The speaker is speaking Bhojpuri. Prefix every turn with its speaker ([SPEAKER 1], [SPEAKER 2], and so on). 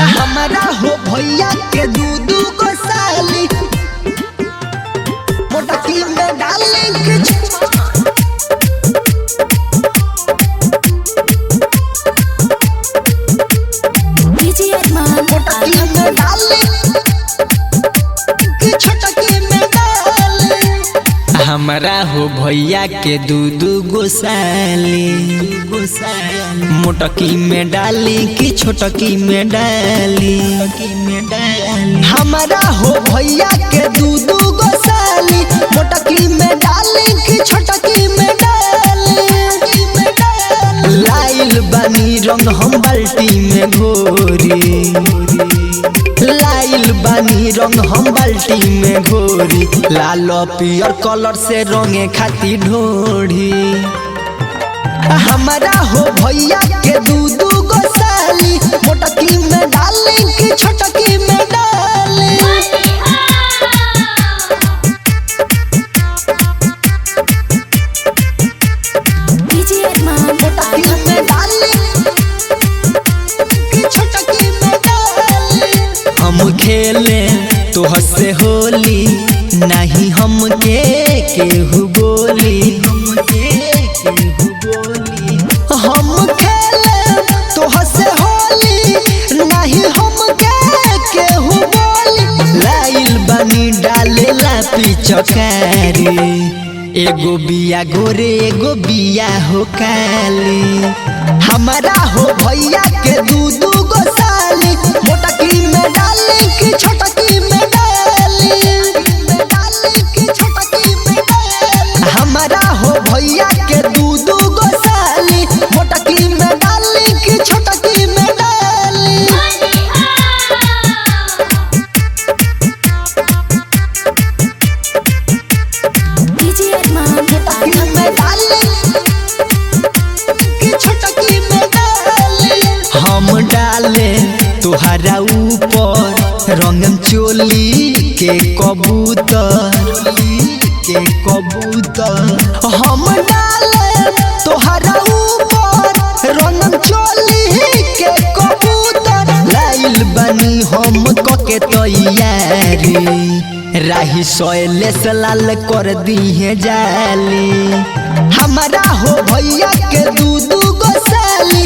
[SPEAKER 1] हमारा हो भैया के दू को साली मोटकी में डाले के
[SPEAKER 2] डीजे अरमान
[SPEAKER 1] मोटकी में डाले के छोटकी में डाले।
[SPEAKER 3] हमारा हो भैया के दू गो साली मोटकी में डाली कि छोटकी में डाली।
[SPEAKER 1] हमारा हो भैया के दू को साली मोटकी में डाले कि छोटकी में डाले।
[SPEAKER 3] लाइल बानी रंग हम बाल्टी में घोरी, लाइल बानी रंग हम बाल्टी में घोरी। लाल पियर कलर से रंगे खाती ढोढ़ी।
[SPEAKER 1] हमारा हो भैया के दू को साली मोटकी में डाले कि छोटकी में डाले।
[SPEAKER 2] डीजे अरमान
[SPEAKER 1] मोटकी में डाले कि छोटकी में डाले।
[SPEAKER 3] हम खेले तो हंसे होली नहीं हमके केहू बोली।
[SPEAKER 1] हम खेले तो हंसे होली नहीं हम केहू बोली।
[SPEAKER 3] लाइल बनी डाले ला पिचकारी। एगो बिया गोरे एगो बिया हो काली।
[SPEAKER 1] हमारा हो भैया के दू को साली मोटकी में डाले कि छोटकी में डाले। हमारा हो भैया के दू को साली मोटकी में डाले कि छोटकी में डाले।
[SPEAKER 2] डीजे अरमान
[SPEAKER 1] मोटकी में डाले कि छोटकी में डाले।
[SPEAKER 3] हम डाले तुहरा ऊपर रंगम चोली के कबूतर।
[SPEAKER 1] हम डाले तोहरा ऊपर रंगम चोली के कबूतर।
[SPEAKER 3] लाइल बनी हम कके तैयारी। राही सोयले से लाल कर दिए जाली।
[SPEAKER 1] हमारा हो भैया के दू को साली